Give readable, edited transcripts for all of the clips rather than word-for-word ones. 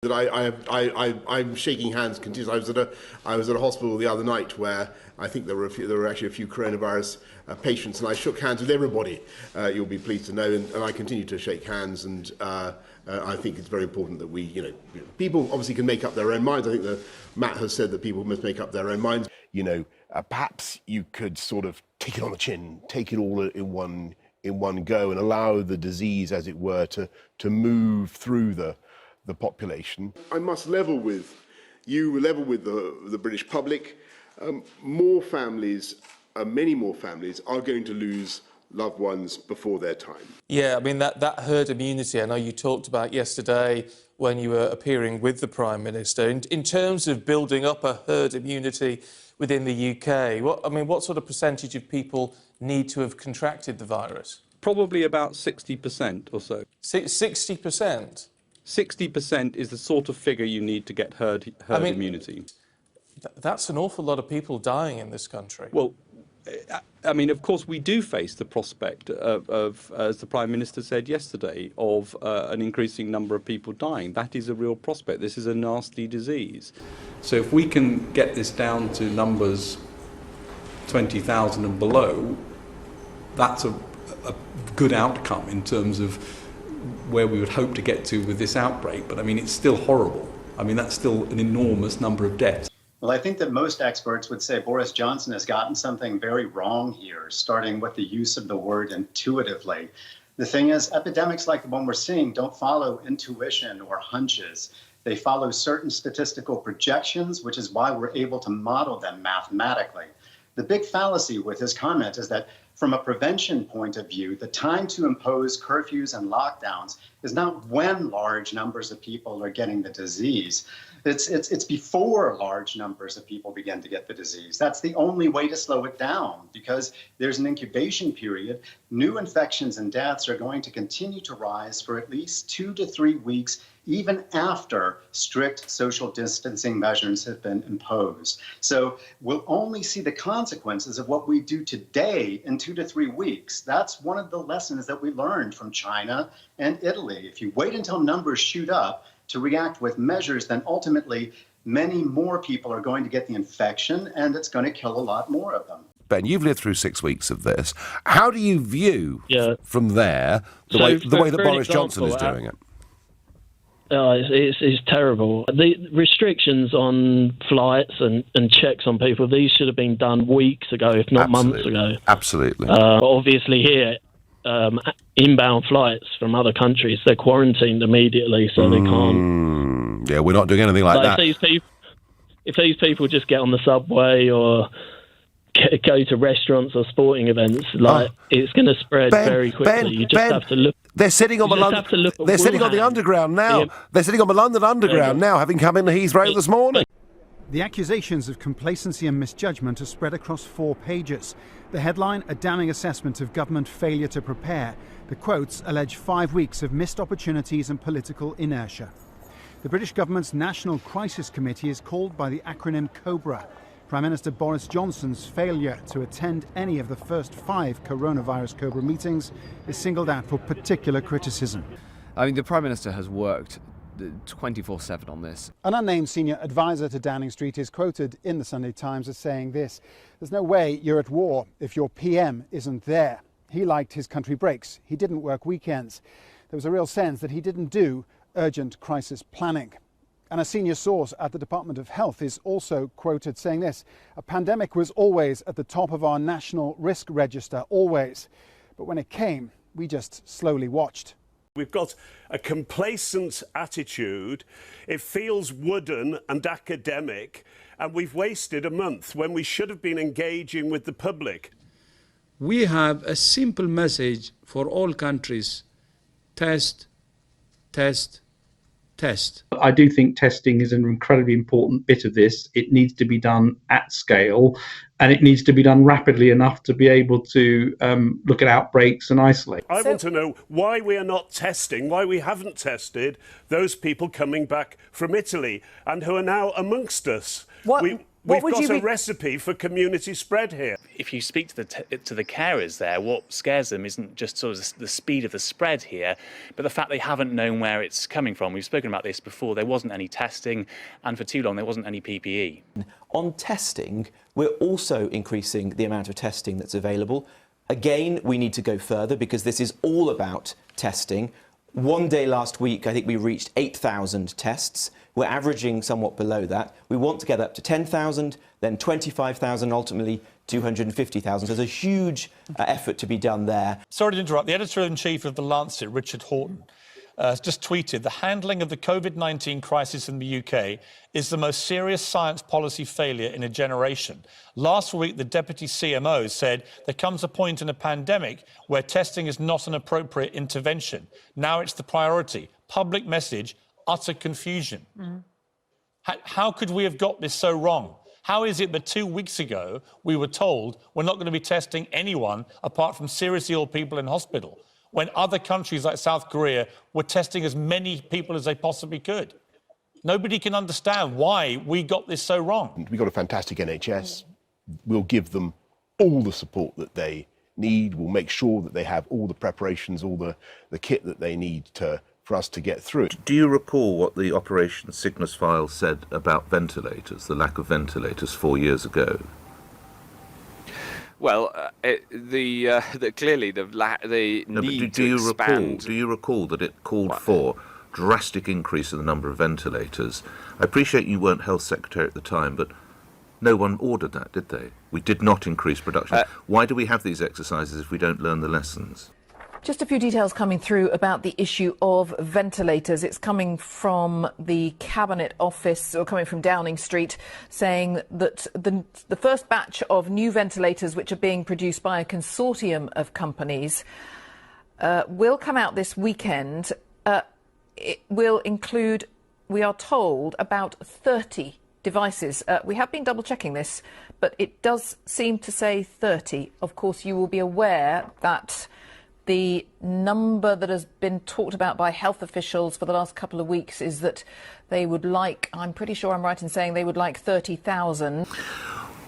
That I'm shaking hands continuously. I was at a hospital the other night where I think there were actually a few coronavirus patients, and I shook hands with everybody. You'll be pleased to know, and I continue to shake hands. And I think it's very important that people obviously can make up their own minds. I think that Matt has said that people must make up their own minds. Perhaps you could sort of take it on the chin, take it all in one go, and allow the disease, as it were, to move through the population. I must level with you, level with the British public. More families, many more families, are going to lose loved ones before their time. Yeah, I mean, that herd immunity, I know you talked about yesterday when you were appearing with the Prime Minister. In terms of building up a herd immunity within the UK, what sort of percentage of people need to have contracted the virus? Probably about 60% or so. 60%? 60% is the sort of figure you need to get herd immunity. That's an awful lot of people dying in this country. Well, I mean, of course, we do face the prospect of, as the Prime Minister said yesterday, of an increasing number of people dying. That is a real prospect. This is a nasty disease. So if we can get this down to numbers 20,000 and below, that's a good outcome in terms of where we would hope to get to with this outbreak. But I mean, it's still horrible. I mean, that's still an enormous number of deaths. Well, I think that most experts would say Boris Johnson has gotten something very wrong here, starting with the use of the word intuitively. The thing is, epidemics like the one we're seeing don't follow intuition or hunches. They follow certain statistical projections, which is why we're able to model them mathematically. The big fallacy with his comment is that from a prevention point of view, the time to impose curfews and lockdowns is not when large numbers of people are getting the disease. It's before large numbers of people begin to get the disease. That's the only way to slow it down, because there's an incubation period. New infections and deaths are going to continue to rise for at least 2 to 3 weeks, even after strict social distancing measures have been imposed. So we'll only see the consequences of what we do today in 2 to 3 weeks. That's one of the lessons that we learned from China and Italy. If you wait until numbers shoot up to react with measures, then ultimately many more people are going to get the infection, and it's going to kill a lot more of them. Ben, you've lived through 6 weeks of this. How do you view from there the way that Boris Johnson is doing it? It's terrible. The restrictions on flights and checks on people, these should have been done weeks ago, if not months ago. Absolutely. Obviously here, inbound flights from other countries, they're quarantined immediately, so they can't. Yeah, we're not doing anything like that. If these people just get on the subway or go to restaurants or sporting events, it's going to spread very quickly. You just have to look. They're sitting on They're sitting on the Underground now. They're sitting on the London Underground now, having come into Heathrow this morning. The accusations of complacency and misjudgment are spread across 4 pages. The headline, a damning assessment of government failure to prepare. The quotes allege 5 weeks of missed opportunities and political inertia. The British government's National Crisis Committee is called by the acronym COBRA. Prime Minister Boris Johnson's failure to attend any of the first 5 coronavirus COBRA meetings is singled out for particular criticism. I mean, the Prime Minister has worked 24/7 on this. An unnamed senior advisor to Downing Street is quoted in the Sunday Times as saying this: "There's no way you're at war if your PM isn't there. He liked his country breaks. He didn't work weekends. There was a real sense that he didn't do urgent crisis planning." And a senior source at the Department of Health is also quoted saying this: "A pandemic was always at the top of our national risk register, always. But when it came, we just slowly watched." We've got a complacent attitude. It feels wooden and academic, and we've wasted a month when we should have been engaging with the public. We have a simple message for all countries: test, test, test. I do think testing is an incredibly important bit of this. It needs to be done at scale, and it needs to be done rapidly enough to be able to look at outbreaks and isolate. I want to know why we are not testing, why we haven't tested those people coming back from Italy and who are now amongst us. We've got a recipe for community spread here. If you speak to the carers there, what scares them isn't just sort of the speed of the spread here, but the fact they haven't known where it's coming from. We've spoken about this before. There wasn't any testing, and for too long there wasn't any PPE. On testing, we're also increasing the amount of testing that's available. Again, we need to go further because this is all about testing. One day last week, I think we reached 8,000 tests. We're averaging somewhat below that. We want to get up to 10,000, then 25,000, ultimately 250,000. So there's a huge effort to be done there. Sorry to interrupt. The editor-in-chief of The Lancet, Richard Horton, just tweeted, the handling of the COVID-19 crisis in the UK is the most serious science policy failure in a generation. Last week, the deputy CMO said there comes a point in a pandemic where testing is not an appropriate intervention. Now it's the priority. Public message, utter confusion. How could we have got this so wrong? How is it that 2 weeks ago we were told we're not going to be testing anyone apart from seriously ill people in hospital, when other countries like South Korea were testing as many people as they possibly could? Nobody can understand why we got this so wrong. We've got a fantastic NHS. We'll give them all the support that they need. We'll make sure that they have all the preparations, all the kit that they need for us to get through it. Do you recall what the Operation Sickness File said about ventilators, the lack of ventilators 4 years ago? Well, clearly the need to expand. Do you recall that it called for drastic increase in the number of ventilators? I appreciate you weren't Health Secretary at the time, but no one ordered that, did they? We did not increase production. Why do we have these exercises if we don't learn the lessons? Just a few details coming through about the issue of ventilators. It's coming from the Cabinet Office, or coming from Downing Street, saying that the first batch of new ventilators, which are being produced by a consortium of companies, will come out this weekend. It will include, we are told, about 30 devices. We have been double-checking this, but it does seem to say 30. Of course, you will be aware that the number that has been talked about by health officials for the last couple of weeks is that they would like, I'm pretty sure I'm right in saying they would like 30,000.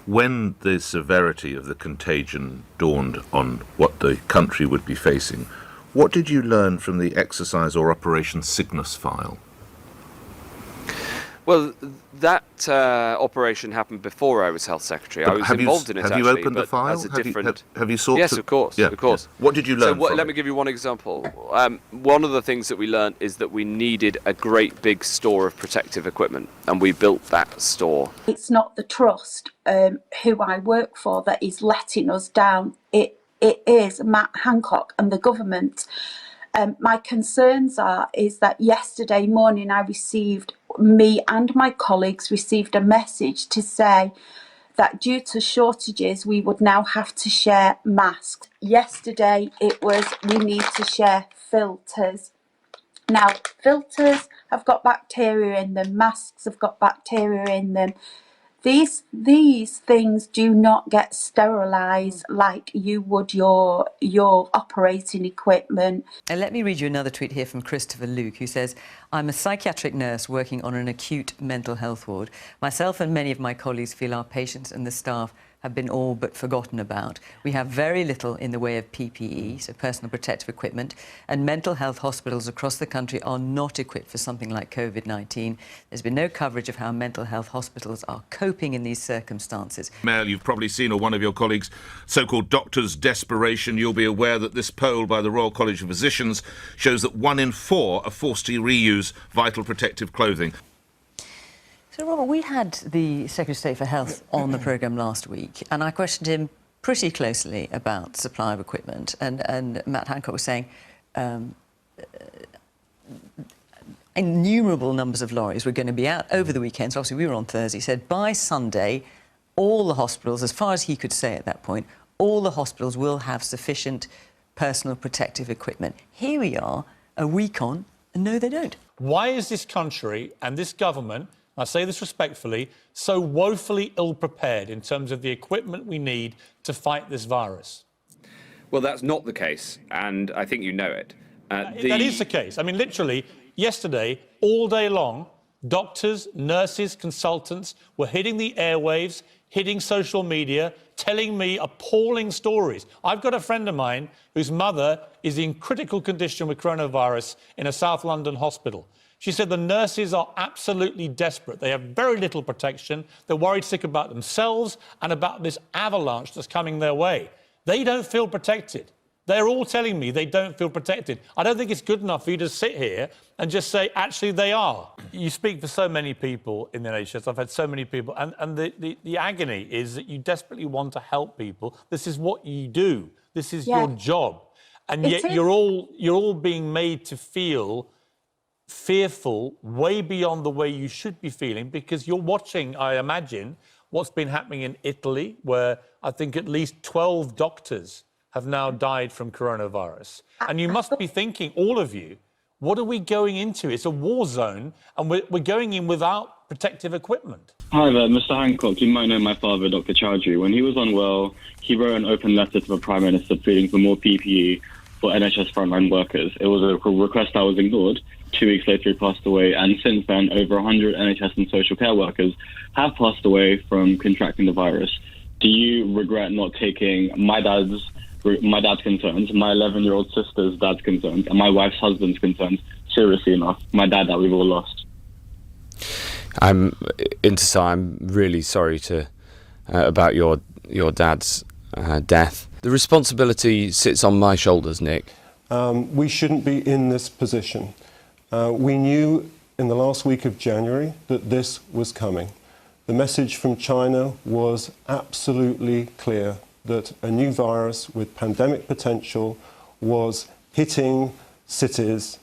When the severity of the contagion dawned on what the country would be facing, what did you learn from the exercise or Operation Cygnus File? Well, that operation happened before I was Health Secretary. I was involved in it, actually. Have you opened the file? As a different... Have you sought Yes, to... of course, yeah, of course. Yeah. What did you learn from Let me give you one example. One of the things that we learned is that we needed a great big store of protective equipment, and we built that store. It's not the trust who I work for that is letting us down. It is Matt Hancock and the government. My concerns is that yesterday morning me and my colleagues received a message to say that due to shortages we would now have to share masks. Yesterday it was we need to share filters. Now filters have got bacteria in them, masks have got bacteria in them. These things do not get sterilised like you would your operating equipment. And let me read you another tweet here from Christopher Luke, who says, I'm a psychiatric nurse working on an acute mental health ward. Myself and many of my colleagues feel our patients and the staff have been all but forgotten about. We have very little in the way of PPE, so personal protective equipment, and mental health hospitals across the country are not equipped for something like COVID-19. There's been no coverage of how mental health hospitals are coping in these circumstances. Mail, you've probably seen, or one of your colleagues, so-called doctors' desperation. You'll be aware that this poll by the Royal College of Physicians shows that 1 in 4 are forced to reuse vital protective clothing. So, Robert, we had the Secretary of State for Health on the programme last week, and I questioned him pretty closely about supply of equipment. And Matt Hancock was saying innumerable numbers of lorries were going to be out over the weekend. So obviously we were on Thursday. He said by Sunday, all the hospitals, as far as he could say at that point, all the hospitals will have sufficient personal protective equipment. Here we are, a week on, and no, they don't. Why is this country and this government, I say this respectfully, so woefully ill-prepared in terms of the equipment we need to fight this virus? Well, that's not the case, and I think you know it. That is the case. I mean, literally, yesterday, all day long, Doctors, nurses, consultants were hitting the airwaves, hitting social media, telling me appalling stories. I've got a friend of mine whose mother is in critical condition with coronavirus in a South London hospital. She said the nurses are absolutely desperate. They have very little protection. They're worried sick about themselves and about this avalanche that's coming their way. They don't feel protected. They're all telling me they don't feel protected. I don't think it's good enough for you to sit here and just say, actually, they are. You speak for so many people in the NHS. I've had so many people. And the agony is that you desperately want to help people. This is what you do. This is your job. And yet you're all being made to feel fearful way beyond the way you should be feeling, because you're watching, I imagine, what's been happening in Italy, where I think at least 12 doctors have now died from coronavirus. And you must be thinking, all of you, what are we going into? It's a war zone, and we're going in without protective equipment. Hi there, Mr. Hancock. You might know my father, Dr. Chowdhury. When he was unwell, he wrote an open letter to the Prime Minister pleading for more PPE for NHS frontline workers. It was a request that was ignored. 2 weeks later, he passed away, and since then, over 100 NHS and social care workers have passed away from contracting the virus. Do you regret not taking my dad's concerns, my 11-year-old sister's dad's concerns, and my wife's husband's concerns seriously enough? My dad that we've all lost. I'm really sorry about your dad's death. The responsibility sits on my shoulders, Nick. We shouldn't be in this position. We knew in the last week of January that this was coming. The message from China was absolutely clear that a new virus with pandemic potential was hitting cities.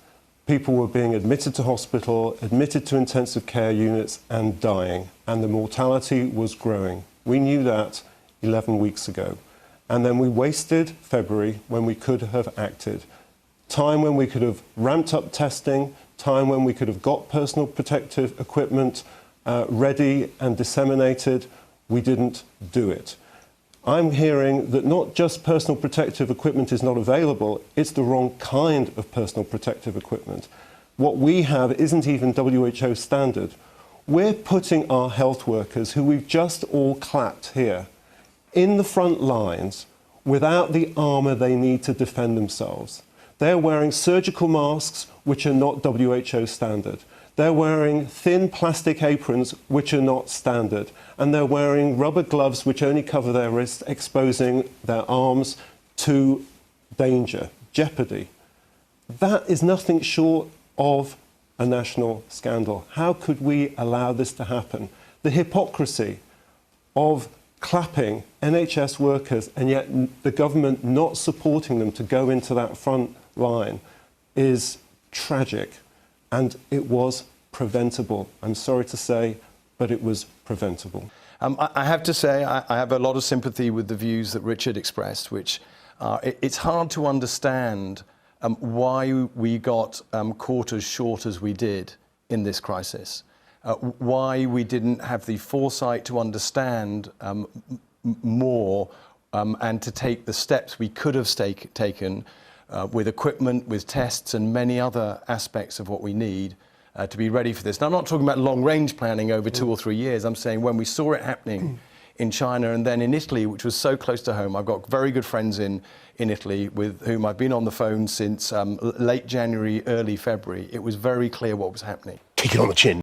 People were being admitted to hospital, admitted to intensive care units and dying, and the mortality was growing. We knew that 11 weeks ago. And then we wasted February when we could have acted. Time when we could have ramped up testing, time when we could have got personal protective equipment ready and disseminated. We didn't do it. I'm hearing that not just personal protective equipment is not available, it's the wrong kind of personal protective equipment. What we have isn't even WHO standard. We're putting our health workers, who we've just all clapped here, in the front lines without the armour they need to defend themselves. They're wearing surgical masks which are not WHO standard. They're wearing thin plastic aprons which are not standard. And they're wearing rubber gloves which only cover their wrists, exposing their arms to danger, jeopardy. That is nothing short of a national scandal. How could we allow this to happen? The hypocrisy of clapping NHS workers and yet the government not supporting them to go into that front line is tragic, and it was preventable. I'm sorry to say, but it was preventable. I have to say I have a lot of sympathy with the views that Richard expressed, which it's hard to understand why we got caught as short as we did in this crisis. Why we didn't have the foresight to understand more and to take the steps we could have taken with equipment, with tests and many other aspects of what we need to be ready for this. Now, I'm not talking about long-range planning over 2 or 3 years. I'm saying when we saw it happening in China and then in Italy, which was so close to home. I've got very good friends in Italy with whom I've been on the phone since late January, early February. It was very clear what was happening. Kick it on the chin.